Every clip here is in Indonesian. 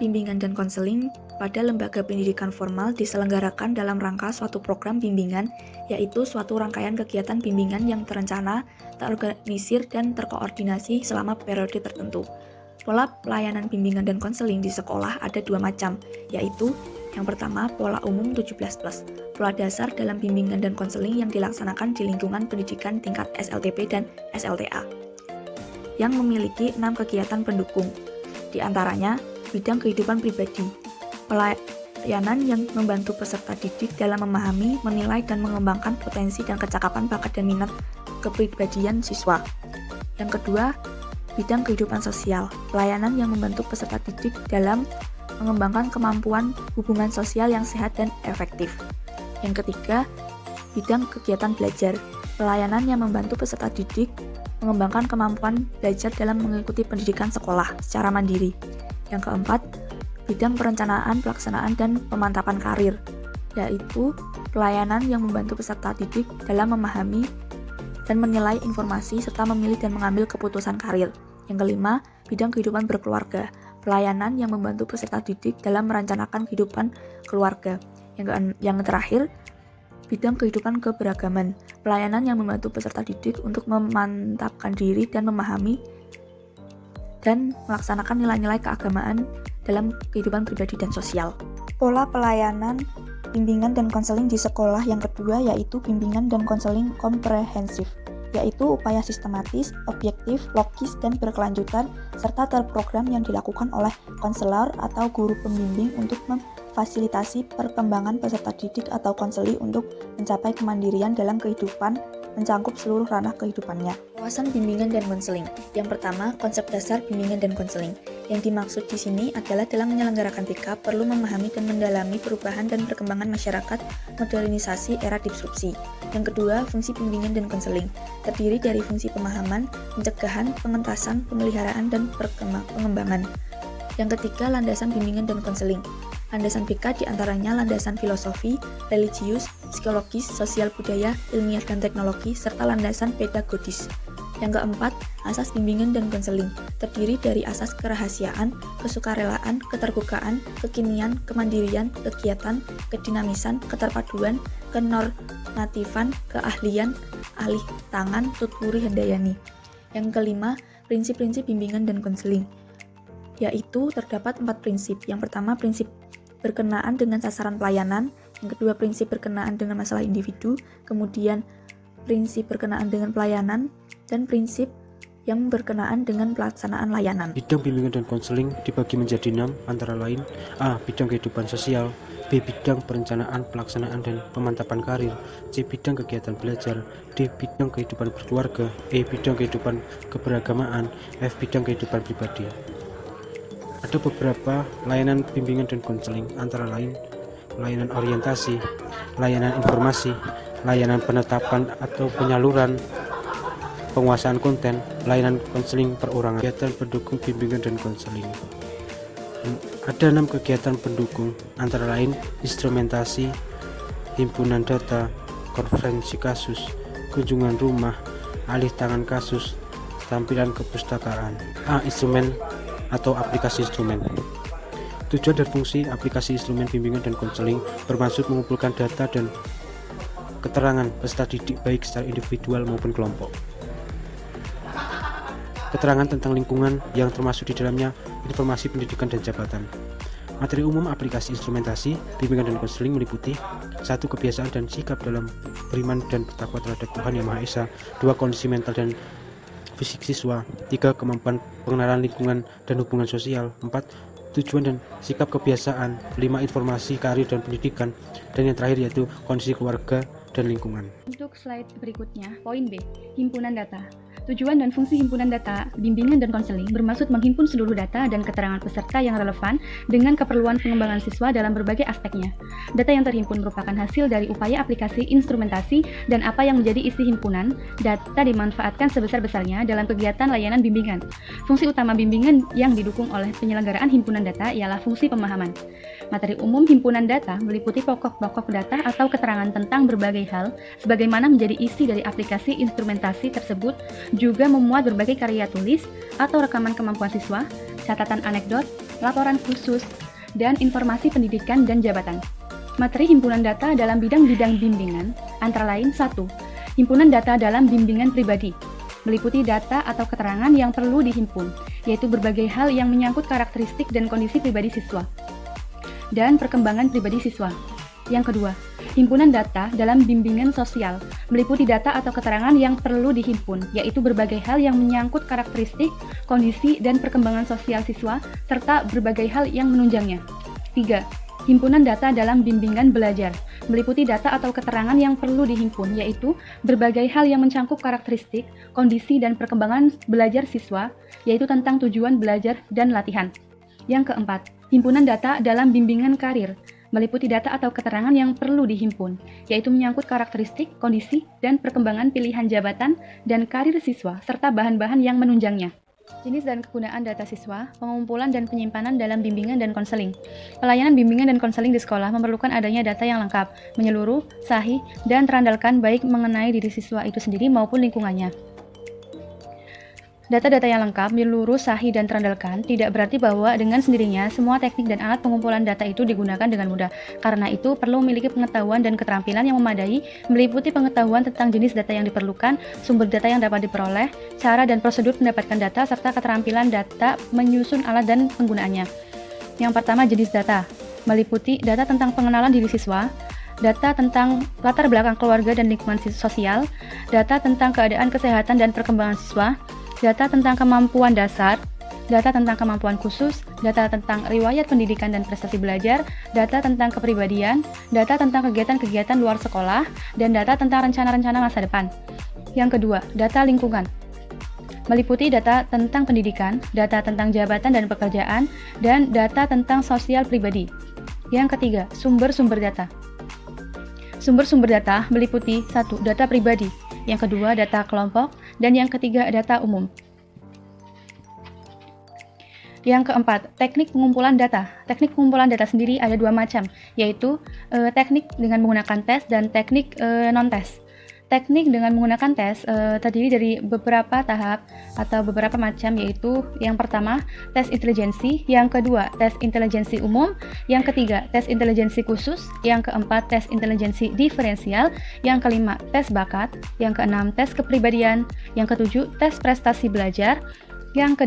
bimbingan dan konseling pada lembaga pendidikan formal diselenggarakan dalam rangka suatu program bimbingan, yaitu suatu rangkaian kegiatan bimbingan yang terencana, terorganisir, dan terkoordinasi selama periode tertentu. Pola pelayanan bimbingan dan konseling di sekolah ada dua macam, yaitu yang pertama, pola umum 17+, pola dasar dalam bimbingan dan konseling yang dilaksanakan di lingkungan pendidikan tingkat SLTP dan SLTA, yang memiliki 6 kegiatan pendukung. Di antaranya, bidang kehidupan pribadi, pelayanan yang membantu peserta didik dalam memahami, menilai, dan mengembangkan potensi dan kecakapan bakat dan minat kepribadian siswa. Yang kedua, bidang kehidupan sosial, pelayanan yang membantu peserta didik dalam mengembangkan kemampuan hubungan sosial yang sehat dan efektif. Yang ketiga, bidang kegiatan belajar, pelayanan yang membantu peserta didik mengembangkan kemampuan belajar dalam mengikuti pendidikan sekolah secara mandiri. Yang keempat, bidang perencanaan, pelaksanaan, dan pemantapan karir, yaitu pelayanan yang membantu peserta didik dalam memahami dan menilai informasi serta memilih dan mengambil keputusan karir. Yang kelima, bidang kehidupan berkeluarga, pelayanan yang membantu peserta didik dalam merencanakan kehidupan keluarga. Yang terakhir, bidang kehidupan keberagaman, pelayanan yang membantu peserta didik untuk memantapkan diri dan memahami dan melaksanakan nilai-nilai keagamaan dalam kehidupan pribadi dan sosial. Pola pelayanan bimbingan dan konseling di sekolah yang kedua yaitu bimbingan dan konseling komprehensif, yaitu upaya sistematis, objektif, logis, dan berkelanjutan serta terprogram yang dilakukan oleh konselor atau guru pembimbing untuk memfasilitasi perkembangan peserta didik atau konseli untuk mencapai kemandirian dalam kehidupan, mencakup seluruh ranah kehidupannya. Wawasan bimbingan dan konseling. Yang pertama, konsep dasar bimbingan dan konseling. Yang dimaksud di sini adalah dalam menyelenggarakan BK perlu memahami dan mendalami perubahan dan perkembangan masyarakat modernisasi era disrupsi. Yang kedua, fungsi bimbingan dan konseling. Terdiri dari fungsi pemahaman, pencegahan, pengentasan, pemeliharaan, dan pengembangan. Yang ketiga, landasan bimbingan dan konseling. Landasan BK diantaranya landasan filosofi, religius, psikologis, sosial budaya, ilmiah dan teknologi, serta landasan pedagogis. Yang keempat, asas bimbingan dan konseling. Terdiri dari asas kerahasiaan, kesukarelaan, keterbukaan, kekinian, kemandirian, kegiatan, kedinamisan, keterpaduan, kenormatifan, keahlian, alih tangan, tutpuri handayani. Yang kelima, prinsip-prinsip bimbingan dan konseling, yaitu terdapat 4 prinsip. Yang pertama, prinsip berkenaan dengan sasaran pelayanan. Yang kedua, prinsip berkenaan dengan masalah individu. Kemudian, prinsip berkenaan dengan pelayanan. Dan prinsip yang berkenaan dengan pelaksanaan layanan. Bidang bimbingan dan konseling dibagi menjadi 6, antara lain A. Bidang kehidupan sosial, B. Bidang perencanaan, pelaksanaan, dan pemantapan karir, C. Bidang kegiatan belajar, D. Bidang kehidupan berkeluarga, E. Bidang kehidupan keberagamaan, F. Bidang kehidupan pribadi. Ada beberapa layanan bimbingan dan konseling, antara lain layanan orientasi, layanan informasi, layanan penetapan atau penyaluran, penguasaan konten, layanan konseling perorangan, kegiatan pendukung bimbingan dan konseling. Ada 6 kegiatan pendukung, antara lain instrumentasi, himpunan data, konferensi kasus, kunjungan rumah, alih tangan kasus, tampilan kepustakaan. A. Instrumen atau aplikasi instrumen. Tujuan dan fungsi aplikasi instrumen bimbingan dan konseling bermaksud mengumpulkan data dan keterangan peserta didik baik secara individual maupun kelompok. Keterangan tentang lingkungan yang termasuk di dalamnya informasi pendidikan dan jabatan. Materi umum aplikasi instrumentasi bimbingan dan konseling meliputi 1. Kebiasaan dan sikap dalam beriman dan bertakwa terhadap Tuhan Yang Maha Esa, 2. Kondisi mental dan fisik siswa, 3. Kemampuan pengenalan lingkungan dan hubungan sosial, 4. Tujuan dan sikap kebiasaan, 5. Informasi karir dan pendidikan, dan yang terakhir yaitu kondisi keluarga dan lingkungan. Untuk slide berikutnya, poin B, himpunan data. Tujuan dan fungsi himpunan data, bimbingan dan konseling bermaksud menghimpun seluruh data dan keterangan peserta yang relevan dengan keperluan pengembangan siswa dalam berbagai aspeknya. Data yang terhimpun merupakan hasil dari upaya aplikasi instrumentasi dan apa yang menjadi isi himpunan. Data dimanfaatkan sebesar-besarnya dalam kegiatan layanan bimbingan. Fungsi utama bimbingan yang didukung oleh penyelenggaraan himpunan data ialah fungsi pemahaman. Materi umum himpunan data meliputi pokok-pokok data atau keterangan tentang berbagai hal, sebagaimana menjadi isi dari aplikasi instrumentasi tersebut, juga memuat berbagai karya tulis atau rekaman kemampuan siswa, catatan anekdot, laporan khusus, dan informasi pendidikan dan jabatan. Materi himpunan data dalam bidang-bidang bimbingan antara lain 1. Himpunan data dalam bimbingan pribadi meliputi data atau keterangan yang perlu dihimpun, yaitu berbagai hal yang menyangkut karakteristik dan kondisi pribadi siswa dan perkembangan pribadi siswa. Yang kedua, himpunan data dalam bimbingan sosial meliputi data atau keterangan yang perlu dihimpun, yaitu berbagai hal yang menyangkut karakteristik, kondisi, dan perkembangan sosial siswa, serta berbagai hal yang menunjangnya. 3. Himpunan data dalam bimbingan belajar meliputi data atau keterangan yang perlu dihimpun, yaitu berbagai hal yang mencangkup karakteristik, kondisi, dan perkembangan belajar siswa, yaitu tentang tujuan belajar dan latihan. Yang keempat, himpunan data dalam bimbingan karir meliputi data atau keterangan yang perlu dihimpun, yaitu menyangkut karakteristik, kondisi, dan perkembangan pilihan jabatan dan karir siswa, serta bahan-bahan yang menunjangnya. Jenis dan kegunaan data siswa, pengumpulan dan penyimpanan dalam bimbingan dan konseling. Pelayanan bimbingan dan konseling di sekolah memerlukan adanya data yang lengkap, menyeluruh, sahih, dan terandalkan baik mengenai diri siswa itu sendiri maupun lingkungannya. Data-data yang lengkap, menyeluruh, sahih, dan terandalkan tidak berarti bahwa dengan sendirinya semua teknik dan alat pengumpulan data itu digunakan dengan mudah. Karena itu, perlu memiliki pengetahuan dan keterampilan yang memadai, meliputi pengetahuan tentang jenis data yang diperlukan, sumber data yang dapat diperoleh, cara dan prosedur mendapatkan data, serta keterampilan data menyusun alat dan penggunaannya. Yang pertama, jenis data. Meliputi data tentang pengenalan diri siswa, data tentang latar belakang keluarga dan lingkungan sosial, data tentang keadaan kesehatan dan perkembangan siswa, data tentang kemampuan dasar, data tentang kemampuan khusus, data tentang riwayat pendidikan dan prestasi belajar, data tentang kepribadian, data tentang kegiatan-kegiatan luar sekolah, dan data tentang rencana-rencana masa depan. Yang kedua, data lingkungan. Meliputi data tentang pendidikan, data tentang jabatan dan pekerjaan, dan data tentang sosial pribadi. Yang ketiga, sumber-sumber data. Sumber-sumber data meliputi 1. Data pribadi, yang kedua data kelompok, dan yang ketiga data umum. Yang keempat, teknik pengumpulan data. Teknik pengumpulan data sendiri ada 2 macam, yaitu teknik dengan menggunakan tes dan teknik non-tes. Teknik dengan menggunakan tes terdiri dari beberapa tahap atau beberapa macam, yaitu yang pertama, tes intelijensi, yang kedua, tes intelijensi umum, yang ketiga, tes intelijensi khusus, yang keempat, tes intelijensi diferensial, yang kelima, tes bakat, yang keenam, tes kepribadian, yang ketujuh, tes prestasi belajar, yang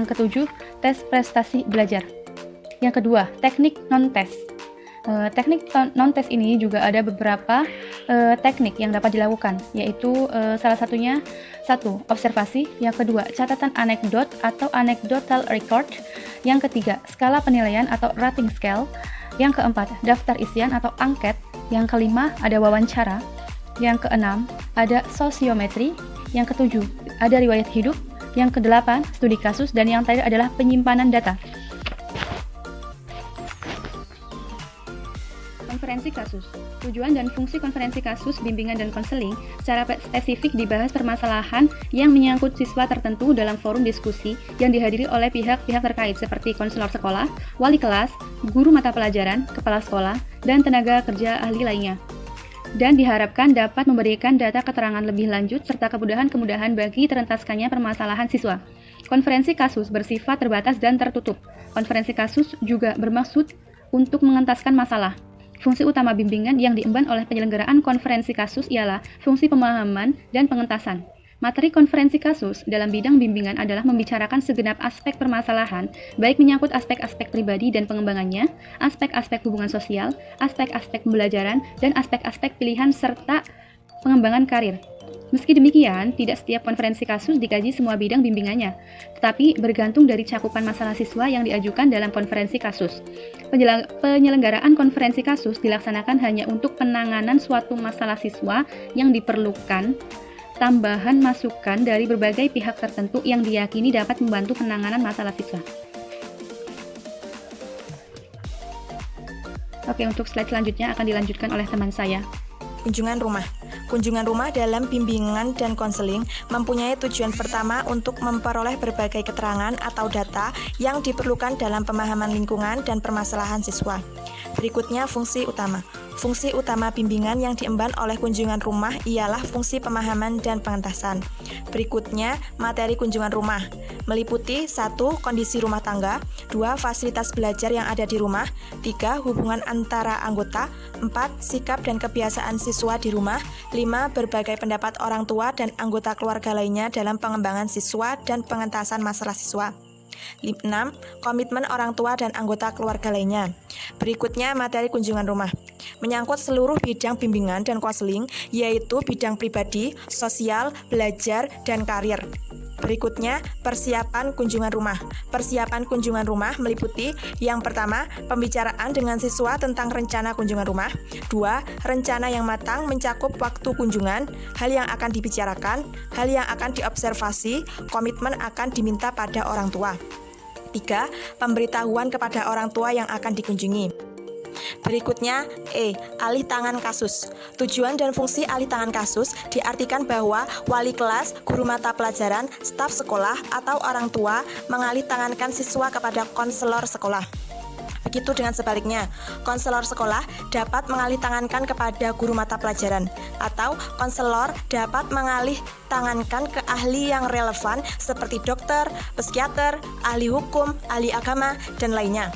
ketujuh, tes prestasi belajar. Yang kedua, teknik non-tes. Teknik non-tes ini juga ada beberapa teknik yang dapat dilakukan, yaitu salah satunya 1. Observasi, yang kedua catatan anekdot atau anecdotal record, yang ketiga skala penilaian atau rating scale, yang keempat daftar isian atau angket, yang kelima ada wawancara, yang keenam ada sosiometri, yang ketujuh ada riwayat hidup, yang kedelapan studi kasus, dan yang terakhir adalah penyimpanan data. Konferensi kasus. Tujuan dan fungsi konferensi kasus, bimbingan dan konseling secara spesifik dibahas permasalahan yang menyangkut siswa tertentu dalam forum diskusi yang dihadiri oleh pihak-pihak terkait seperti konselor sekolah, wali kelas, guru mata pelajaran, kepala sekolah, dan tenaga kerja ahli lainnya. Dan diharapkan dapat memberikan data keterangan lebih lanjut serta kemudahan-kemudahan bagi terentaskannya permasalahan siswa. Konferensi kasus bersifat terbatas dan tertutup. Konferensi kasus juga bermaksud untuk mengentaskan masalah. Fungsi utama bimbingan yang diemban oleh penyelenggaraan konferensi kasus ialah fungsi pemahaman dan pengentasan. Materi konferensi kasus dalam bidang bimbingan adalah membicarakan segenap aspek permasalahan, baik menyangkut aspek-aspek pribadi dan pengembangannya, aspek-aspek hubungan sosial, aspek-aspek pembelajaran, dan aspek-aspek pilihan serta pengembangan karir. Meski demikian, tidak setiap konferensi kasus dikaji semua bidang bimbingannya, tetapi bergantung dari cakupan masalah siswa yang diajukan dalam konferensi kasus. Penyelenggaraan konferensi kasus dilaksanakan hanya untuk penanganan suatu masalah siswa yang diperlukan tambahan masukan dari berbagai pihak tertentu yang diyakini dapat membantu penanganan masalah siswa. Oke, untuk slide selanjutnya akan dilanjutkan oleh teman saya. Kunjungan rumah. Kunjungan rumah dalam bimbingan dan konseling mempunyai tujuan pertama untuk memperoleh berbagai keterangan atau data yang diperlukan dalam pemahaman lingkungan dan permasalahan siswa. Berikutnya fungsi utama. Fungsi utama bimbingan yang diemban oleh kunjungan rumah ialah fungsi pemahaman dan pengentasan. Berikutnya, materi kunjungan rumah meliputi 1. Kondisi rumah tangga, 2. Fasilitas belajar yang ada di rumah, 3. Hubungan antara anggota, 4. Sikap dan kebiasaan siswa di rumah, 5. Berbagai pendapat orang tua dan anggota keluarga lainnya dalam pengembangan siswa dan pengentasan masalah siswa. 6. Komitmen orang tua dan anggota keluarga lainnya. Berikutnya materi kunjungan rumah menyangkut seluruh bidang bimbingan dan konseling, yaitu bidang pribadi, sosial, belajar, dan karir. Berikutnya, persiapan kunjungan rumah. Persiapan kunjungan rumah meliputi yang pertama, pembicaraan dengan siswa tentang rencana kunjungan rumah. 2. Rencana yang matang mencakup waktu kunjungan, hal yang akan dibicarakan, hal yang akan diobservasi, komitmen akan diminta pada orang tua. 3. Pemberitahuan kepada orang tua yang akan dikunjungi. Berikutnya, alih tangan kasus. Tujuan dan fungsi alih tangan kasus diartikan bahwa wali kelas, guru mata pelajaran, staf sekolah, atau orang tua mengalih tangankan siswa kepada konselor sekolah. Begitu dengan sebaliknya, konselor sekolah dapat mengalih tangankan kepada guru mata pelajaran, atau konselor dapat mengalih tangankan ke ahli yang relevan seperti dokter, psikiater, ahli hukum, ahli agama, dan lainnya.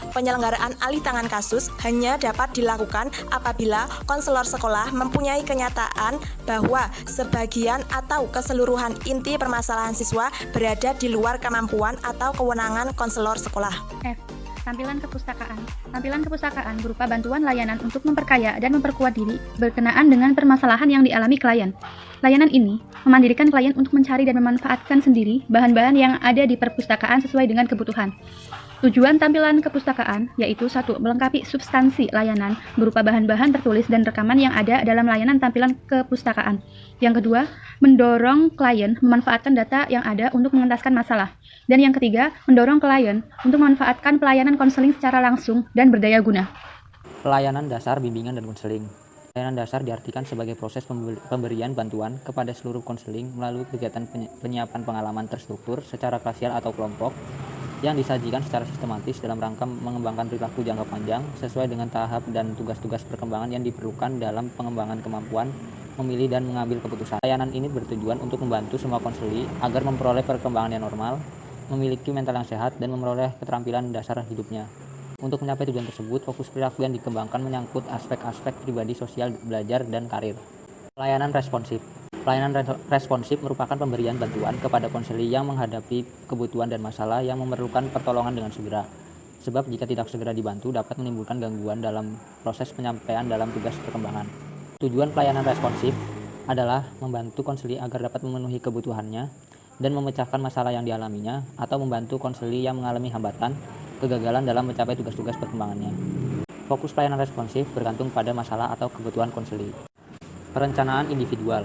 Penyelenggaraan alih tangan kasus hanya dapat dilakukan apabila konselor sekolah mempunyai kenyataan bahwa sebagian atau keseluruhan inti permasalahan siswa berada di luar kemampuan atau kewenangan konselor sekolah. F. Tampilan kepustakaan. Tampilan kepustakaan berupa bantuan layanan untuk memperkaya dan memperkuat diri berkenaan dengan permasalahan yang dialami klien. Layanan ini memandirikan klien untuk mencari dan memanfaatkan sendiri bahan-bahan yang ada di perpustakaan sesuai dengan kebutuhan. Tujuan tampilan kepustakaan yaitu 1. Melengkapi substansi layanan berupa bahan-bahan tertulis dan rekaman yang ada dalam layanan tampilan kepustakaan. Yang kedua, mendorong klien memanfaatkan data yang ada untuk mengentaskan masalah. Dan yang ketiga, mendorong klien untuk memanfaatkan pelayanan konseling secara langsung dan berdaya guna. Pelayanan dasar bimbingan dan konseling. Pelayanan dasar diartikan sebagai proses pemberian bantuan kepada seluruh konseling melalui kegiatan penyiapan pengalaman terstruktur secara klasial atau kelompok yang disajikan secara sistematis dalam rangka mengembangkan perilaku jangka panjang sesuai dengan tahap dan tugas-tugas perkembangan yang diperlukan dalam pengembangan kemampuan memilih dan mengambil keputusan. Layanan ini bertujuan untuk membantu semua konseli agar memperoleh perkembangan yang normal, memiliki mental yang sehat, dan memperoleh keterampilan dasar hidupnya. Untuk mencapai tujuan tersebut, fokus perilaku yang dikembangkan menyangkut aspek-aspek pribadi, sosial, belajar, dan karir. Pelayanan responsif. Pelayanan responsif merupakan pemberian bantuan kepada konseli yang menghadapi kebutuhan dan masalah yang memerlukan pertolongan dengan segera. Sebab jika tidak segera dibantu dapat menimbulkan gangguan dalam proses penyampaian dalam tugas perkembangan. Tujuan pelayanan responsif adalah membantu konseli agar dapat memenuhi kebutuhannya dan memecahkan masalah yang dialaminya atau membantu konseli yang mengalami hambatan, kegagalan dalam mencapai tugas-tugas perkembangannya. Fokus pelayanan responsif bergantung pada masalah atau kebutuhan konseli. Perencanaan individual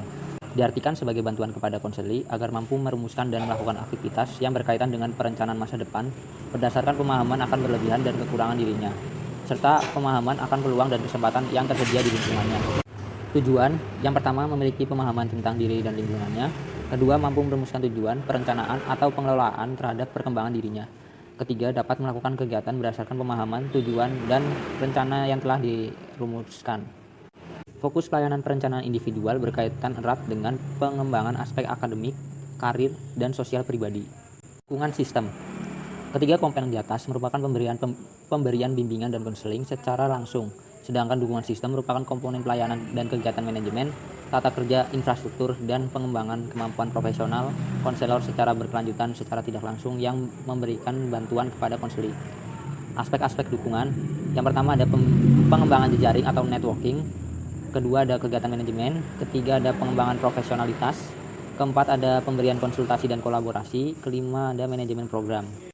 diartikan sebagai bantuan kepada konseli agar mampu merumuskan dan melakukan aktivitas yang berkaitan dengan perencanaan masa depan berdasarkan pemahaman akan berlebihan dan kekurangan dirinya, serta pemahaman akan peluang dan kesempatan yang tersedia di lingkungannya. Tujuan, yang pertama memiliki pemahaman tentang diri dan lingkungannya, kedua mampu merumuskan tujuan, perencanaan atau pengelolaan terhadap perkembangan dirinya, ketiga dapat melakukan kegiatan berdasarkan pemahaman, tujuan, dan rencana yang telah dirumuskan. Fokus pelayanan perencanaan individual berkaitan erat dengan pengembangan aspek akademik, karir, dan sosial pribadi. Dukungan sistem. Ketiga komponen di atas merupakan pemberian bimbingan dan konseling secara langsung, sedangkan dukungan sistem merupakan komponen pelayanan dan kegiatan manajemen, tata kerja, infrastruktur, dan pengembangan kemampuan profesional konselor secara berkelanjutan secara tidak langsung yang memberikan bantuan kepada konseli. Aspek-aspek dukungan, yang pertama ada pengembangan jejaring atau networking, kedua ada kegiatan manajemen, ketiga ada pengembangan profesionalitas, keempat ada pemberian konsultasi dan kolaborasi, kelima ada manajemen program.